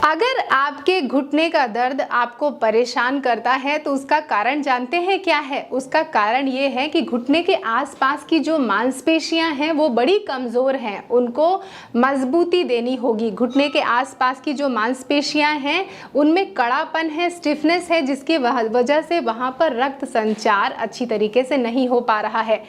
अगर आपके घुटने का दर्द आपको परेशान करता है तो उसका कारण जानते हैं क्या है? उसका कारण ये है कि घुटने के आसपास की जो मांसपेशियां हैं वो बड़ी कमज़ोर हैं, उनको मजबूती देनी होगी। घुटने के आसपास की जो मांसपेशियां हैं उनमें कड़ापन है, स्टिफनेस है, जिसकी वजह से वहां पर रक्त संचार अच्छी तरीके से नहीं हो पा रहा है।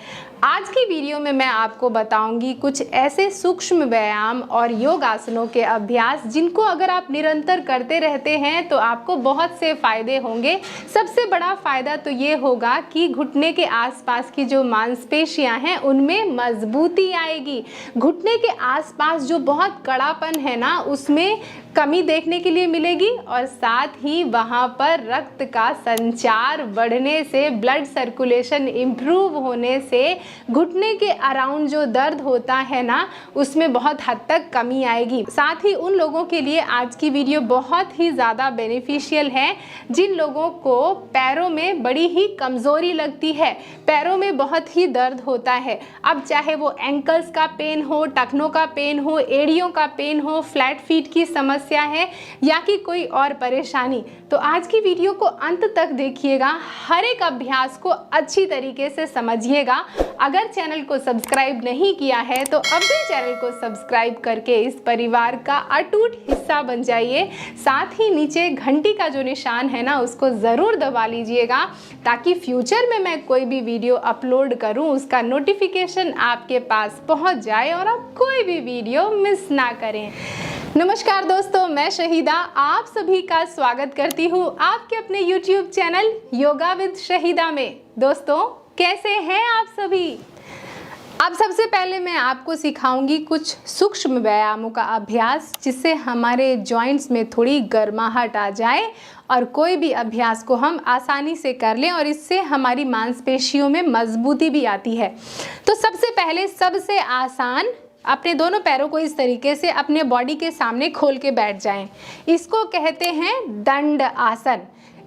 आज की वीडियो में मैं आपको बताऊंगी कुछ ऐसे सूक्ष्म व्यायाम और योग आसनों के अभ्यास जिनको अगर आप निरंतर करते रहते हैं तो आपको बहुत से फायदे होंगे। सबसे बड़ा फायदा तो ये होगा कि घुटने के आसपास की जो मांसपेशियां हैं उनमें मजबूती आएगी। घुटने के आसपास जो बहुत कड़ापन है ना, उसमें कमी देखने के लिए मिलेगी और साथ ही वहाँ पर रक्त का संचार बढ़ने से, ब्लड सर्कुलेशन इम्प्रूव होने से घुटने के अराउंड जो दर्द होता है ना, उसमें बहुत हद तक कमी आएगी। साथ ही उन लोगों के लिए आज की वीडियो बहुत ही ज़्यादा बेनिफिशियल है जिन लोगों को पैरों में बड़ी ही कमज़ोरी लगती है, पैरों में बहुत ही दर्द होता है। अब चाहे वो एंकल्स का पेन हो, टखनों का पेन हो, एड़ियों का पेन हो, फ्लैट फीट की समस्या है या कि कोई और परेशानी, तो आज की वीडियो को अंत तक देखिएगा। हर एक अभ्यास को अच्छी तरीके से समझिएगा। अगर चैनल को सब्सक्राइब नहीं किया है तो अभी चैनल को सब्सक्राइब करके इस परिवार का अटूट हिस्सा बन जाइए। साथ ही नीचे घंटी का जो निशान है ना, उसको ज़रूर दबा लीजिएगा ताकि फ्यूचर में मैं कोई भी वीडियो अपलोड करूं उसका नोटिफिकेशन आपके पास पहुंच जाए और आप कोई भी वीडियो मिस ना करें। नमस्कार दोस्तों, मैं शहीदा आप सभी का स्वागत करती हूँ आपके अपने YouTube channel yoga with Shahida में। दोस्तों, कैसे हैं आप सभी? अब सबसे पहले मैं आपको सिखाऊंगी कुछ सूक्ष्म व्यायामों का अभ्यास जिससे हमारे जॉइंट्स में थोड़ी गर्माहट आ जाए और कोई भी अभ्यास को हम आसानी से कर लें और इससे हमारी मांसपेशियों में मजबूती भी आती है। तो सबसे पहले सबसे आसान, अपने दोनों पैरों को इस तरीके से अपने बॉडी के सामने खोल के बैठ जाएं। इसको कहते हैं दंड आसन।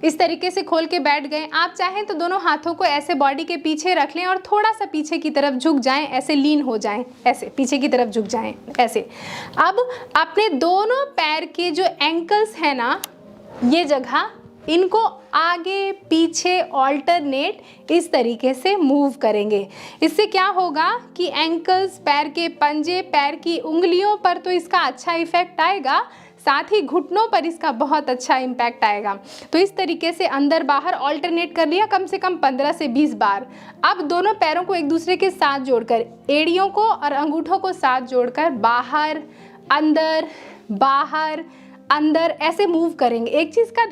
इस तरीके से खोल के बैठ गए। आप चाहें तो दोनों हाथों को ऐसे बॉडी के पीछे रख लें और थोड़ा सा पीछे की तरफ झुक जाएं, ऐसे लीन हो जाएं, ऐसे पीछे की तरफ झुक जाएं, ऐसे। अब अपने दोनों पैर के जो एंकल्स हैं ना, ये जगह, इनको आगे पीछे ऑल्टरनेट इस तरीके से मूव करेंगे। इससे क्या होगा कि एंकल्स, पैर के पंजे, पैर की उंगलियों पर तो इसका अच्छा इफेक्ट आएगा, साथ ही घुटनों पर इसका बहुत अच्छा इम्पैक्ट आएगा। तो इस तरीके से अंदर बाहर ऑल्टरनेट कर लिया कम से कम 15 से 20 बार। अब दोनों पैरों को एक दूसरे के साथ जोड़कर, एड़ियों को और अंगूठों को साथ जोड़कर बाहर अंदर, बाहर अंदर ऐसे मूव करेंगे। एक चीज़ का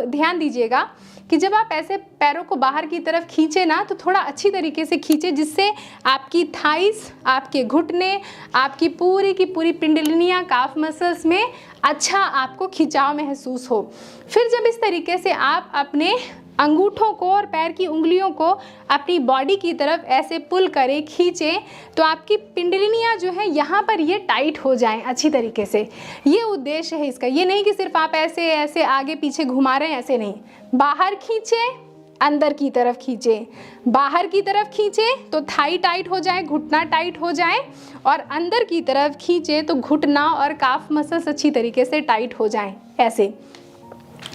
ध्यान दीजिएगा कि जब आप ऐसे पैरों को बाहर की तरफ खींचे ना, तो थोड़ा अच्छी तरीके से खींचे जिससे आपकी थाइस, आपके घुटने, आपकी पूरी की पूरी पिंडलिनियाँ, काफ मसल्स में अच्छा आपको खिंचाव महसूस हो। फिर जब इस तरीके से आप अपने अंगूठों को और पैर की उंगलियों को अपनी बॉडी की तरफ ऐसे पुल करें, खींचें, तो आपकी पिंडलिनियाँ जो है यहाँ पर ये टाइट हो जाएं अच्छी तरीके से। ये उद्देश्य है इसका। ये नहीं कि सिर्फ आप ऐसे ऐसे आगे पीछे घुमा रहे हैं, ऐसे नहीं। बाहर खींचें, अंदर की तरफ खींचें, बाहर की तरफ खींचें तो थाई टाइट हो जाए, घुटना टाइट हो जाए, और अंदर की तरफ खींचें तो घुटना और काफ मसल्स अच्छी तरीके से टाइट हो जाएं, ऐसे।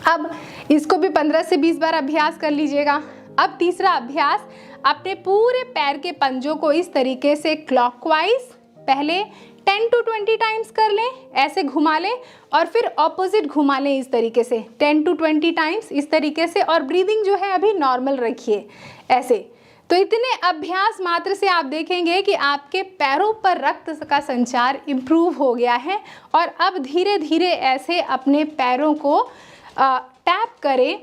अब इसको भी 15 से 20 बार अभ्यास कर लीजिएगा। अब तीसरा अभ्यास, अपने पूरे पैर के पंजों को इस तरीके से क्लॉकवाइज पहले 10 to 20 टाइम्स कर लें, ऐसे घुमा लें, और फिर ऑपोजिट घुमा लें इस तरीके से 10 to 20 टाइम्स इस तरीके से। और ब्रीदिंग जो है अभी नॉर्मल रखिए, ऐसे। तो इतने अभ्यास मात्र से आप देखेंगे कि आपके पैरों पर रक्त का संचार इम्प्रूव हो गया है। और अब धीरे धीरे ऐसे अपने पैरों को टैप करें,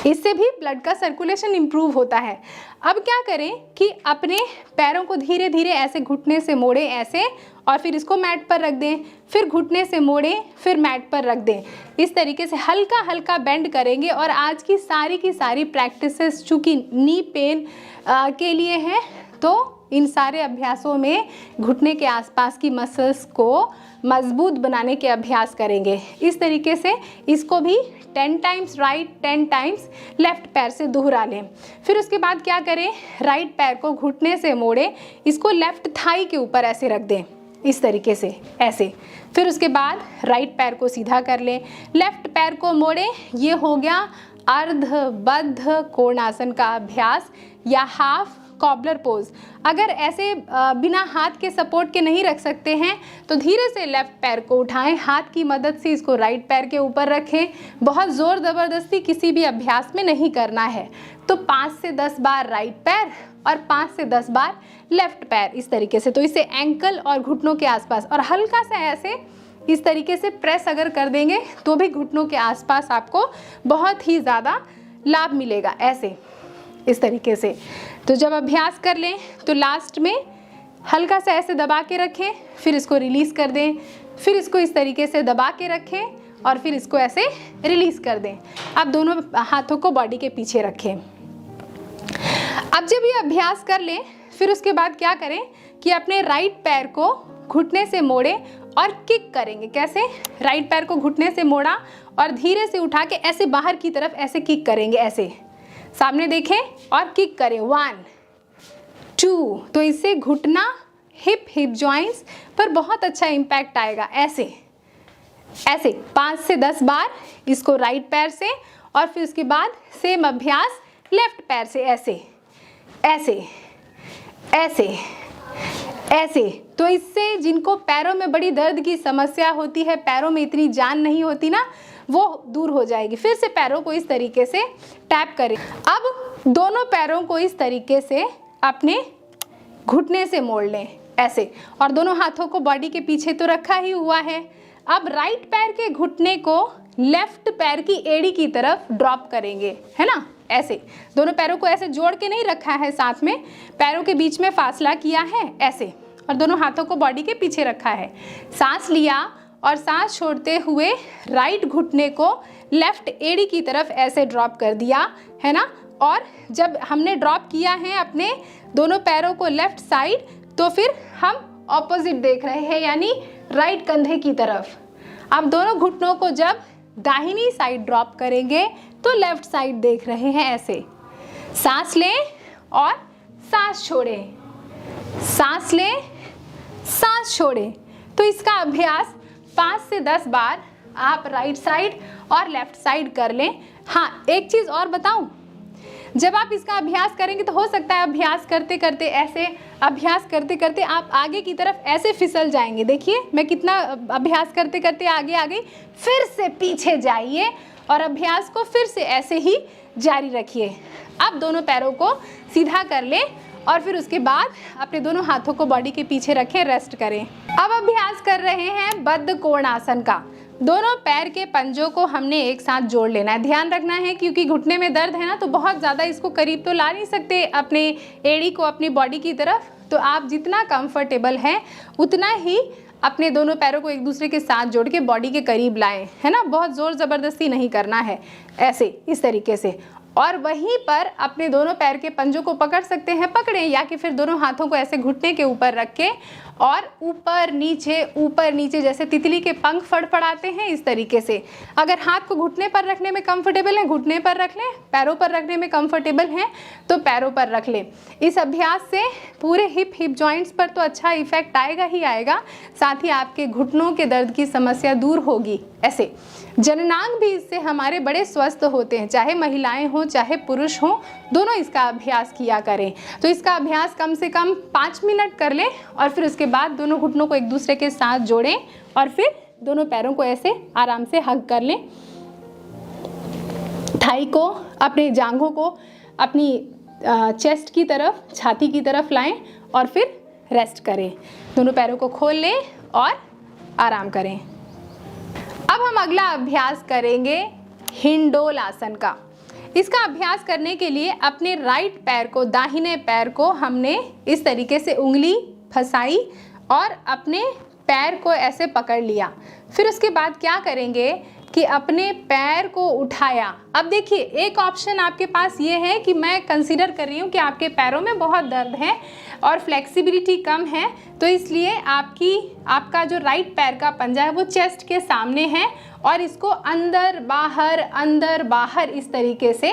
इससे भी ब्लड का सर्कुलेशन इम्प्रूव होता है। अब क्या करें कि अपने पैरों को धीरे धीरे ऐसे घुटने से मोड़ें, ऐसे, और फिर इसको मैट पर रख दें, फिर घुटने से मोड़ें, फिर मैट पर रख दें। इस तरीके से हल्का हल्का बेंड करेंगे। और आज की सारी प्रैक्टिसेस चूँकि नी पेन के लिए हैं, तो इन सारे अभ्यासों में घुटने के आसपास की मसल्स को मजबूत बनाने के अभ्यास करेंगे। इस तरीके से इसको भी 10 टाइम्स राइट, 10 टाइम्स लेफ्ट पैर से दोहरा लें। फिर उसके बाद क्या करें, राइट पैर को घुटने से मोड़ें, इसको लेफ्ट थाई के ऊपर ऐसे रख दें, इस तरीके से, ऐसे। फिर उसके बाद राइट पैर को सीधा कर लें, लेफ्ट पैर को मोड़े। ये हो गया अर्धबद्ध कोणासन का अभ्यास या हाफ कॉबलर पोज। अगर ऐसे बिना हाथ के सपोर्ट के नहीं रख सकते हैं तो धीरे से लेफ्ट पैर को उठाएं, हाथ की मदद से इसको राइट पैर के ऊपर रखें। बहुत ज़ोर ज़बरदस्ती किसी भी अभ्यास में नहीं करना है। तो 5 से 10 बार राइट पैर और 5 से 10 बार लेफ्ट पैर, इस तरीके से। तो इसे एंकल और घुटनों के आसपास, और हल्का सा ऐसे इस तरीके से प्रेस अगर कर देंगे तो भी घुटनों के आसपास आपको बहुत ही ज़्यादा लाभ मिलेगा, ऐसे, इस तरीके से। तो जब अभ्यास कर लें तो लास्ट में हल्का सा ऐसे दबा के रखें, फिर इसको रिलीज़ कर दें, फिर इसको इस तरीके से दबा के रखें और फिर इसको ऐसे रिलीज़ कर दें। अब दोनों हाथों को बॉडी के पीछे रखें। अब जब ये अभ्यास कर लें फिर उसके बाद क्या करें कि अपने राइट पैर को घुटने से मोड़े और किक करेंगे। कैसे? राइट पैर को घुटने से मोड़ा और धीरे से उठा के ऐसे बाहर की तरफ ऐसे किक करेंगे, ऐसे सामने देखें और किक करें। 1 2। तो इससे घुटना, हिप जॉइंट्स पर बहुत अच्छा इम्पैक्ट आएगा, ऐसे ऐसे 5 से 10 बार इसको राइट पैर से, और फिर उसके बाद सेम अभ्यास लेफ्ट पैर से, ऐसे ऐसे ऐसे ऐसे। तो इससे जिनको पैरों में बड़ी दर्द की समस्या होती है, पैरों में इतनी जान नहीं होती ना, वो दूर हो जाएगी। फिर से पैरों को इस तरीके से टैप करें। अब दोनों पैरों को इस तरीके से अपने घुटने से मोड़ लें, ऐसे, और दोनों हाथों को बॉडी के पीछे तो रखा ही हुआ है। अब राइट पैर के घुटने को लेफ्ट पैर की एड़ी की तरफ ड्रॉप करेंगे, है ना, ऐसे। दोनों पैरों को ऐसे जोड़ के नहीं रखा है, साथ में पैरों के बीच में फासला किया है, ऐसे, और दोनों हाथों को बॉडी के पीछे रखा है। सांस लिया और सांस छोड़ते हुए राइट घुटने को लेफ्ट एड़ी की तरफ ऐसे ड्रॉप कर दिया, है ना। और जब हमने ड्रॉप किया है अपने दोनों पैरों को लेफ्ट साइड, तो फिर हम ऑपोजिट देख रहे हैं, यानी राइट कंधे की तरफ। अब दोनों घुटनों को जब दाहिनी साइड ड्रॉप करेंगे तो लेफ्ट साइड देख रहे हैं, ऐसे। सांस लें और सांस छोड़ें, सांस लें, सांस छोड़ें। तो इसका अभ्यास 5 से 10 बार आप राइट साइड और लेफ्ट साइड कर लें। हाँ, एक चीज़ और बताऊं, जब आप इसका अभ्यास करेंगे तो हो सकता है अभ्यास करते करते ऐसे, अभ्यास करते करते आप आगे की तरफ ऐसे फिसल जाएंगे। देखिए मैं कितना अभ्यास करते करते आगे आ गई, फिर से पीछे जाइए और अभ्यास को फिर से ऐसे ही जारी रखिए। अब दोनों पैरों को सीधा कर लें और फिर उसके बाद अपने दोनों हाथों को बॉडी के पीछे रखें, रेस्ट करें। अब अभ्यास कर रहे हैं बद्ध कोणासन का। दोनों पैर के पंजों को हमने एक साथ जोड़ लेना है। ध्यान रखना है क्योंकि घुटने में दर्द है ना, तो बहुत ज़्यादा इसको करीब तो ला नहीं सकते अपने एड़ी को अपनी बॉडी की तरफ। तो आप जितना कंफर्टेबल हैं उतना ही अपने दोनों पैरों को एक दूसरे के साथ जोड़ के बॉडी के करीब लाएं, है ना। बहुत ज़ोर ज़बरदस्ती नहीं करना है, ऐसे, इस तरीके से। और वहीं पर अपने दोनों पैर के पंजों को पकड़ सकते हैं, पकड़ें, या कि फिर दोनों हाथों को ऐसे घुटने के ऊपर रख के और ऊपर नीचे जैसे तितली के पंख फड़फड़ाते हैं, इस तरीके से। अगर हाथ को घुटने पर रखने में कंफर्टेबल है घुटने पर रख लें, पैरों पर रखने में कंफर्टेबल हैं तो पैरों पर रख लें। इस अभ्यास से पूरे हिप जॉइंट्स पर तो अच्छा इफेक्ट आएगा ही आएगा, साथ ही आपके घुटनों के दर्द की समस्या दूर होगी। ऐसे जननांग भी इससे हमारे बड़े स्वस्थ होते हैं, चाहे महिलाएं हों चाहे पुरुष हों, दोनों इसका अभ्यास किया करें। तो इसका अभ्यास कम से कम 5 मिनट कर लें और फिर उसके बाद दोनों घुटनों को एक दूसरे के साथ जोड़ें और फिर दोनों पैरों को ऐसे आराम से हग कर लें। थाई को, अपने जांघों को अपनी चेस्ट की तरफ, छाती की तरफ लाएं और फिर रेस्ट करें। दोनों पैरों को खोल लें और आराम करें। अब हम अगला अभ्यास करेंगे हिंडोल आसन का। इसका अभ्यास करने के लिए अपने राइट पैर को, दाहिने पैर को हमने इस तरीके से उंगली फंसाई और अपने पैर को ऐसे पकड़ लिया। फिर उसके बाद क्या करेंगे कि अपने पैर को उठाया। अब देखिए एक ऑप्शन आपके पास ये है कि मैं कंसीडर कर रही हूँ कि आपके पैरों में बहुत दर्द है और फ्लेक्सिबिलिटी कम है, तो इसलिए आपका जो राइट पैर का पंजा है वो चेस्ट के सामने है और इसको अंदर बाहर इस तरीके से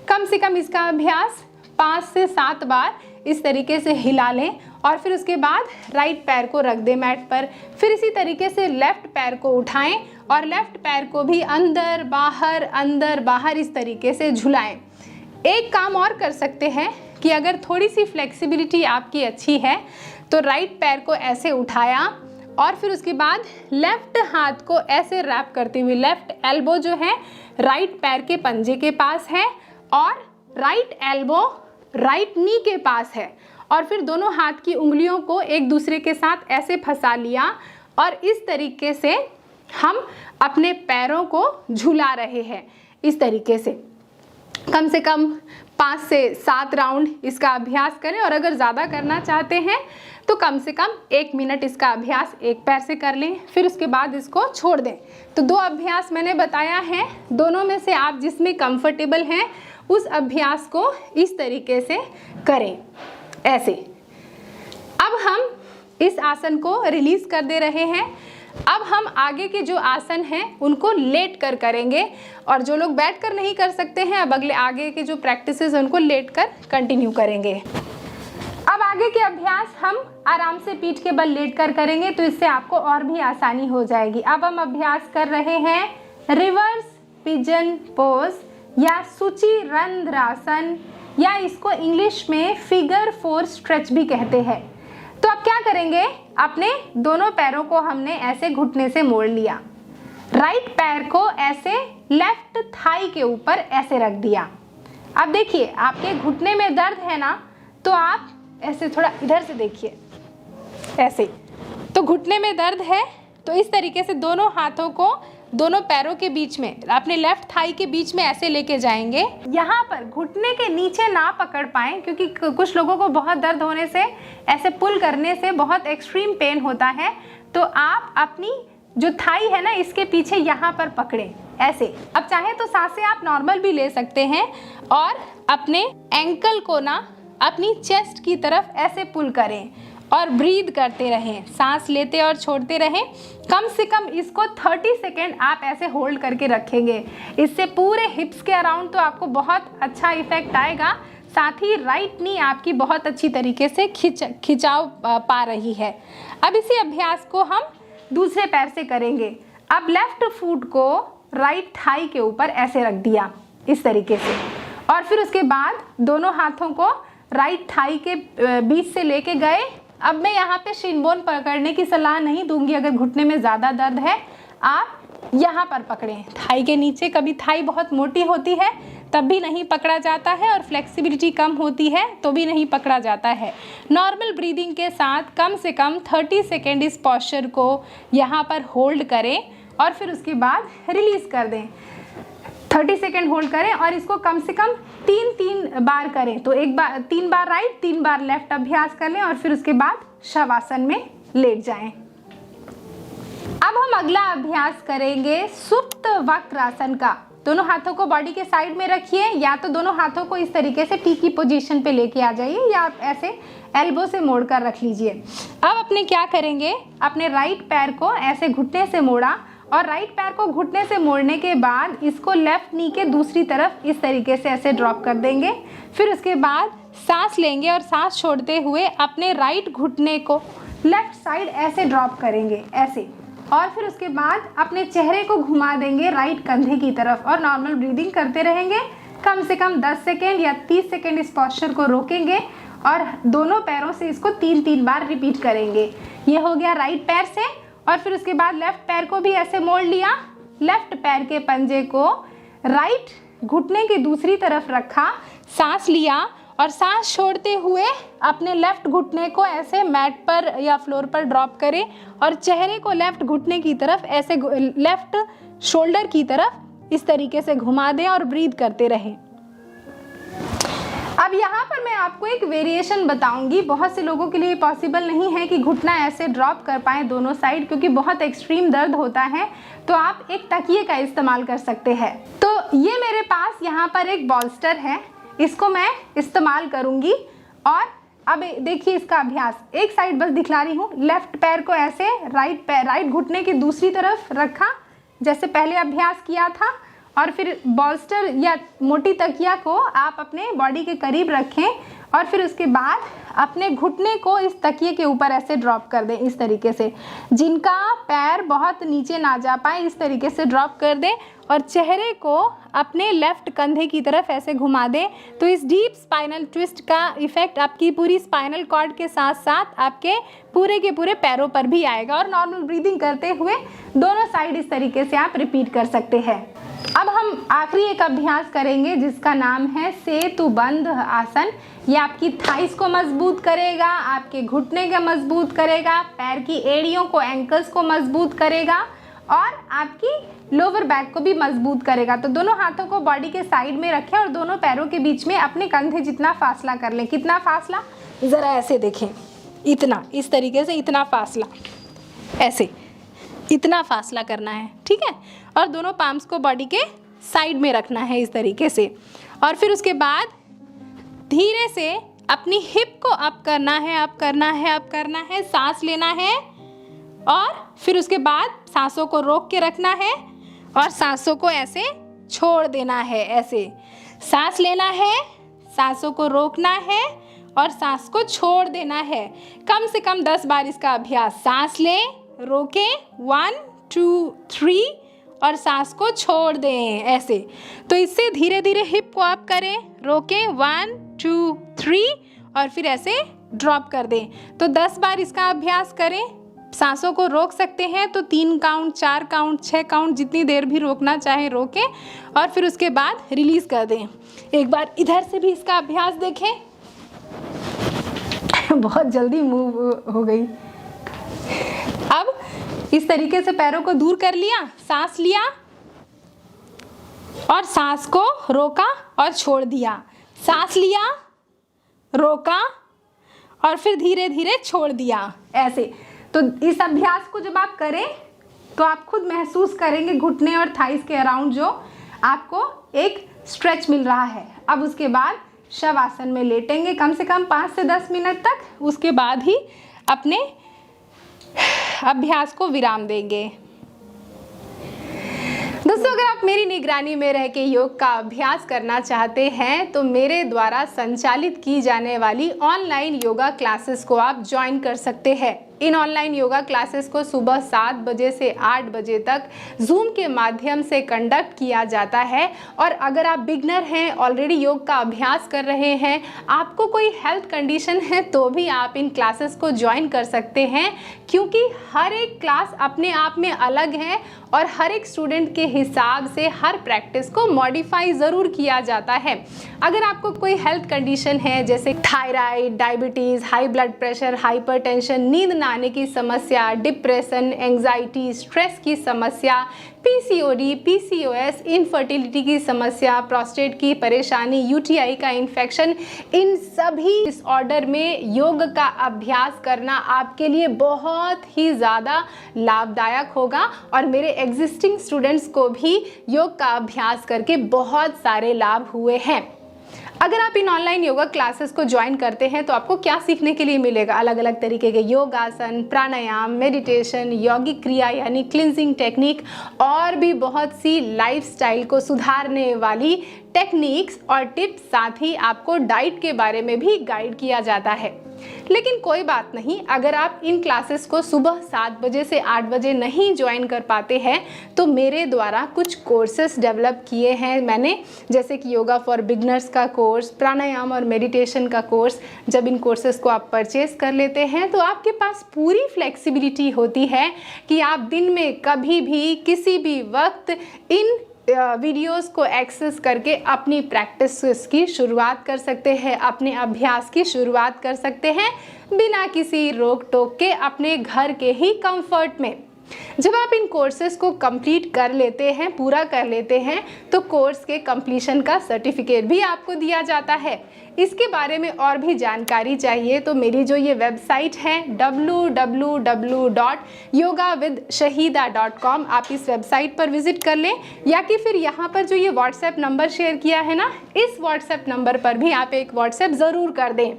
कम इसका अभ्यास 5 से 7 बार इस तरीके से हिला लें और फिर उसके बाद राइट पैर को रख दें मैट पर। फिर इसी तरीके से लेफ्ट पैर को उठाएं और लेफ्ट पैर को भी अंदर बाहर इस तरीके से झुलाएं। एक काम और कर सकते हैं कि अगर थोड़ी सी फ्लेक्सिबिलिटी आपकी अच्छी है तो राइट पैर को ऐसे उठाया और फिर उसके बाद लेफ्ट हाथ को ऐसे रैप करते हुए, लेफ्ट एल्बो जो है राइट पैर के पंजे के पास है और राइट एल्बो राइट नी के पास है, और फिर दोनों हाथ की उंगलियों को एक दूसरे के साथ ऐसे फंसा लिया और इस तरीके से हम अपने पैरों को झुला रहे हैं। इस तरीके से कम 5 से 7 राउंड इसका अभ्यास करें, और अगर ज़्यादा करना चाहते हैं तो कम से कम 1 मिनट इसका अभ्यास एक पैर से कर लें, फिर उसके बाद इसको छोड़ दें। तो 2 अभ्यास मैंने बताया है, दोनों में से आप जिसमें कंफर्टेबल हैं उस अभ्यास को इस तरीके से करें, ऐसे। अब हम इस आसन को रिलीज कर दे रहे हैं। अब हम आगे के जो आसन हैं उनको लेट कर करेंगे, और जो लोग बैठ कर नहीं कर सकते हैं अब अगले आगे के जो प्रैक्टिसेस हैं उनको लेट कर कंटिन्यू करेंगे। अब आगे के अभ्यास हम आराम से पीठ के बल लेट कर करेंगे, तो इससे आपको और भी आसानी हो जाएगी। अब हम अभ्यास कर रहे हैं रिवर्स पिजन पोज या सूची रंध्रासन, या इसको इंग्लिश में फिगर 4 स्ट्रेच भी कहते हैं। तो अब क्या करेंगे, अपने दोनों पैरों को हमने ऐसे घुटने से मोड़ लिया, राइट पैर को ऐसे लेफ्ट थाई के ऊपर ऐसे रख दिया। अब देखिए आपके घुटने में दर्द है ना, तो आप ऐसे थोड़ा इधर से देखिए, ऐसे। तो घुटने में दर्द है तो इस तरीके से दोनों हाथों को दोनों पैरों के बीच में, अपने लेफ्ट थाई के बीच में ऐसे लेके जाएंगे। यहाँ पर घुटने के नीचे ना पकड़ पाएं, क्योंकि कुछ लोगों को बहुत दर्द होने से, ऐसे पुल करने से बहुत एक्सट्रीम पेन होता है, तो आप अपनी जो थाई है ना इसके पीछे यहाँ पर पकड़ें ऐसे। अब चाहे तो सांसें आप नॉर्मल भी ले सकते हैं और अपने एंकल को ना अपनी चेस्ट की तरफ ऐसे पुल करें और ब्रीद करते रहें, सांस लेते और छोड़ते रहें। कम से कम इसको 30 सेकेंड आप ऐसे होल्ड करके रखेंगे। इससे पूरे हिप्स के अराउंड तो आपको बहुत अच्छा इफेक्ट आएगा, साथ ही राइट नी आपकी बहुत अच्छी तरीके से खिंचाव पा रही है। अब इसी अभ्यास को हम दूसरे पैर से करेंगे। अब लेफ्ट फुट को राइट थाई के ऊपर ऐसे रख दिया इस तरीके से, और फिर उसके बाद दोनों हाथों को राइट थाई के बीच से लेके गए। अब मैं यहाँ पे शिन बोन पकड़ने की सलाह नहीं दूंगी, अगर घुटने में ज़्यादा दर्द है आप यहाँ पर पकड़ें थाई के नीचे। कभी थाई बहुत मोटी होती है तब भी नहीं पकड़ा जाता है, और फ्लेक्सिबिलिटी कम होती है तो भी नहीं पकड़ा जाता है। नॉर्मल ब्रीदिंग के साथ कम से कम 30 सेकेंड इस पोस्चर को यहाँ पर होल्ड करें और फिर उसके बाद रिलीज़ कर दें। 30 सेकेंड होल्ड करें और इसको कम से कम 3 बार करें। तो एक बार 3 बार राइट 3 बार लेफ्ट अभ्यास कर लें और फिर उसके बाद शवासन में लेट जाएं। अब हम अगला अभ्यास करेंगे सुप्त वक्रासन का। दोनों हाथों को बॉडी के साइड में रखिए, या तो दोनों हाथों को इस तरीके से टी की पोजीशन पे लेके आ जाइए, या आप ऐसे एल्बो से मोड़ कर रख लीजिए। अब अपने क्या करेंगे, अपने राइट पैर को ऐसे घुटने से मोड़ा, और राइट पैर को घुटने से मोड़ने के बाद इसको लेफ्ट नी के दूसरी तरफ इस तरीके से ऐसे ड्रॉप कर देंगे। फिर उसके बाद सांस लेंगे और सांस छोड़ते हुए अपने राइट घुटने को लेफ्ट साइड ऐसे ड्रॉप करेंगे ऐसे, और फिर उसके बाद अपने चेहरे को घुमा देंगे राइट कंधे की तरफ और नॉर्मल ब्रीदिंग करते रहेंगे। कम से कम 10 सेकेंड या 30 सेकेंड इस पोस्चर को रोकेंगे और दोनों पैरों से इसको 3 बार रिपीट करेंगे। ये हो गया राइट पैर से, और फिर उसके बाद लेफ्ट पैर को भी ऐसे मोड़ लिया, लेफ्ट पैर के पंजे को राइट घुटने की दूसरी तरफ रखा, सांस लिया और सांस छोड़ते हुए अपने लेफ्ट घुटने को ऐसे मैट पर या फ्लोर पर ड्रॉप करें और चेहरे को लेफ्ट घुटने की तरफ ऐसे लेफ्ट शोल्डर की तरफ इस तरीके से घुमा दें और ब्रीद करते रहें। अब यहाँ पर मैं आपको एक वेरिएशन बताऊंगी। बहुत से लोगों के लिए पॉसिबल नहीं है कि घुटना ऐसे ड्रॉप कर पाएँ दोनों साइड, क्योंकि बहुत एक्सट्रीम दर्द होता है, तो आप एक तकिए का इस्तेमाल कर सकते हैं। तो ये मेरे पास यहाँ पर एक बॉल्स्टर है, इसको मैं इस्तेमाल करूँगी। और अब देखिए इसका अभ्यास, एक साइड बस दिखला रही हूँ। लेफ्ट पैर को ऐसे राइट घुटने की दूसरी तरफ रखा जैसे पहले अभ्यास किया था, और फिर बॉल्स्टर या मोटी तकिया को आप अपने बॉडी के करीब रखें और फिर उसके बाद अपने घुटने को इस तकिए के ऊपर ऐसे ड्रॉप कर दें, इस तरीके से। जिनका पैर बहुत नीचे ना जा पाए इस तरीके से ड्रॉप कर दें और चेहरे को अपने लेफ्ट कंधे की तरफ ऐसे घुमा दें। तो इस डीप स्पाइनल ट्विस्ट का इफेक्ट आपकी पूरी स्पाइनल कॉर्ड के साथ साथ आपके पूरे के पूरे पैरों पर भी आएगा। और नॉर्मल ब्रीदिंग करते हुए दोनों साइड इस तरीके से आप रिपीट कर सकते हैं। अब हम आखिरी एक अभ्यास करेंगे जिसका नाम है सेतुबंध आसन। ये आपकी थाइस को मजबूत करेगा, आपके घुटने को मजबूत करेगा, पैर की एड़ियों को, एंकल्स को मजबूत करेगा और आपकी लोअर बैक को भी मजबूत करेगा। तो दोनों हाथों को बॉडी के साइड में रखें और दोनों पैरों के बीच में अपने कंधे जितना फासला कर लें। कितना फासला, ज़रा ऐसे देखें, इतना, इस तरीके से इतना फासला, ऐसे इतना फासला करना है, ठीक है। और दोनों पाम्स को बॉडी के साइड में रखना है इस तरीके से। और फिर उसके बाद धीरे से अपनी हिप को अप करना है, अप करना है, अप करना है, सांस लेना है और फिर उसके बाद सांसों को रोक के रखना है और सांसों को ऐसे छोड़ देना है। ऐसे सांस लेना है, सांसों को रोकना है और सांस को छोड़ देना है। कम से कम 10 बार इसका अभ्यास। सांस लें, रोकें, 1 2 3 और सांस को छोड़ दें ऐसे। तो इससे धीरे धीरे हिप को अप करें, रोकें, 1 2 3 और फिर ऐसे ड्रॉप कर दें। तो 10 बार इसका अभ्यास करें। सांसों को रोक सकते हैं तो 3 काउंट, 4 काउंट, 6 काउंट, जितनी देर भी रोकना चाहे रोकें और फिर उसके बाद रिलीज कर दें। एक बार इधर से भी इसका अभ्यास देखें। बहुत जल्दी मूव हो गई। अब इस तरीके से पैरों को दूर कर लिया, सांस लिया और सांस को रोका और छोड़ दिया, सांस लिया, रोका और फिर धीरे धीरे छोड़ दिया ऐसे। तो इस अभ्यास को जब आप करें तो आप खुद महसूस करेंगे घुटने और थाइस के अराउंड जो आपको एक स्ट्रेच मिल रहा है। अब उसके बाद शवासन में लेटेंगे कम से कम 5 से 10 मिनट तक। उसके बाद ही अपने अभ्यास को विराम देंगे। दोस्तों, अगर आप मेरी निगरानी में रह के योग का अभ्यास करना चाहते हैं तो मेरे द्वारा संचालित की जाने वाली ऑनलाइन योगा क्लासेस को आप ज्वाइन कर सकते हैं। इन ऑनलाइन योगा क्लासेस को सुबह 7 बजे से 8 बजे तक जूम के माध्यम से कंडक्ट किया जाता है। और अगर आप बिगनर हैं, ऑलरेडी योग का अभ्यास कर रहे हैं, आपको कोई हेल्थ कंडीशन है तो भी आप इन क्लासेस को ज्वाइन कर सकते हैं, क्योंकि हर एक क्लास अपने आप में अलग है और हर एक स्टूडेंट के हिसाब से हर प्रैक्टिस को मॉडिफाई ज़रूर किया जाता है। अगर आपको कोई हेल्थ कंडीशन है जैसे thyroid, diabetes, high blood pressure, hypertension, नींद ना आने की समस्या, डिप्रेशन, एंजाइटी, स्ट्रेस की समस्या, पीसीओडी, पीसीओएस, इनफर्टिलिटी की समस्या, प्रोस्टेट की परेशानी, यूटीआई का इन्फेक्शन, इन सभी डिसऑर्डर में योग का अभ्यास करना आपके लिए बहुत ही ज़्यादा लाभदायक होगा। और मेरे एग्जिस्टिंग स्टूडेंट्स को भी योग का अभ्यास करके बहुत सारे लाभ हुए हैं। अगर आप इन ऑनलाइन योगा क्लासेस को ज्वाइन करते हैं तो आपको क्या सीखने के लिए मिलेगा? अलग अलग तरीके के योगासन, प्राणायाम, मेडिटेशन, यौगिक क्रिया यानी क्लिंजिंग टेक्निक और भी बहुत सी लाइफस्टाइल को सुधारने वाली टेक्निक्स और टिप्स, साथ ही आपको डाइट के बारे में भी गाइड किया जाता है। लेकिन कोई बात नहीं, अगर आप इन क्लासेस को सुबह 7 बजे से 8 बजे नहीं ज्वाइन कर पाते हैं तो मेरे द्वारा कुछ कोर्सेस डेवलप किए हैं मैंने, जैसे कि योगा फॉर बिगनर्स का कोर्स, प्राणायाम और मेडिटेशन का कोर्स। जब इन कोर्सेस को आप परचेज कर लेते हैं तो आपके पास पूरी फ्लेक्सिबिलिटी होती है कि आप दिन में कभी भी किसी भी वक्त इन वीडियोस को एक्सेस करके अपनी प्रैक्टिस की शुरुआत कर सकते हैं, अपने अभ्यास की शुरुआत कर सकते हैं बिना किसी रोक टोक के, अपने घर के ही कंफर्ट में। जब आप इन कोर्सेज को कंप्लीट कर लेते हैं, पूरा कर लेते हैं, तो कोर्स के कंप्लीशन का सर्टिफिकेट भी आपको दिया जाता है। इसके बारे में और भी जानकारी चाहिए तो मेरी जो ये वेबसाइट है www.yogavidshahida.com, आप इस वेबसाइट पर विजिट कर लें, या कि फिर यहाँ पर जो ये व्हाट्सएप नंबर शेयर किया है ना, इस व्हाट्सएप नंबर पर भी आप एक व्हाट्सएप ज़रूर कर दें।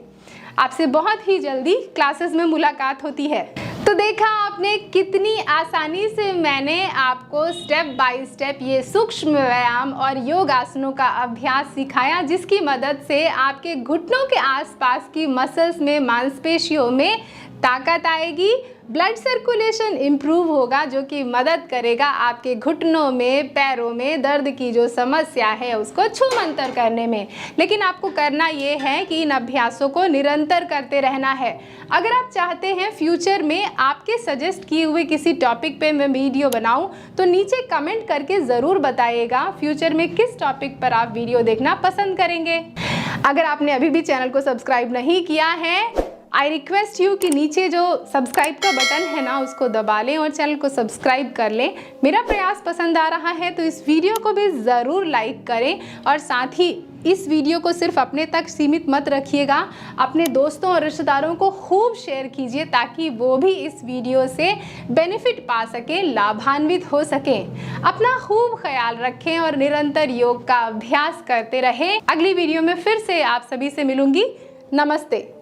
आपसे बहुत ही जल्दी क्लासेस में मुलाकात होती है। तो तो देखा आपने कितनी आसानी से मैंने आपको स्टेप बाय स्टेप ये सूक्ष्म व्यायाम और योग आसनों का अभ्यास सिखाया, जिसकी मदद से आपके घुटनों के आसपास की मसल्स में, मांसपेशियों में ताकत आएगी, ब्लड सर्कुलेशन इम्प्रूव होगा, जो कि मदद करेगा आपके घुटनों में, पैरों में दर्द की जो समस्या है उसको छूमंतर करने में। लेकिन आपको करना ये है कि इन अभ्यासों को निरंतर करते रहना है। अगर आप चाहते हैं फ्यूचर में आपके सजेस्ट किए हुए किसी टॉपिक पे मैं वीडियो बनाऊं, तो नीचे कमेंट करके ज़रूर बताइएगा फ्यूचर में किस टॉपिक पर आप वीडियो देखना पसंद करेंगे। अगर आपने अभी भी चैनल को सब्सक्राइब नहीं किया है, आई रिक्वेस्ट यू कि नीचे जो सब्सक्राइब का बटन है ना, उसको दबा लें और चैनल को सब्सक्राइब कर लें। मेरा प्रयास पसंद आ रहा है तो इस वीडियो को भी ज़रूर लाइक करें, और साथ ही इस वीडियो को सिर्फ अपने तक सीमित मत रखिएगा, अपने दोस्तों और रिश्तेदारों को खूब शेयर कीजिए ताकि वो भी इस वीडियो से बेनिफिट पा सकें, लाभान्वित हो सकें। अपना खूब ख्याल रखें और निरंतर योग का अभ्यास करते रहें। अगली वीडियो में फिर से आप सभी से मिलूंगी। नमस्ते।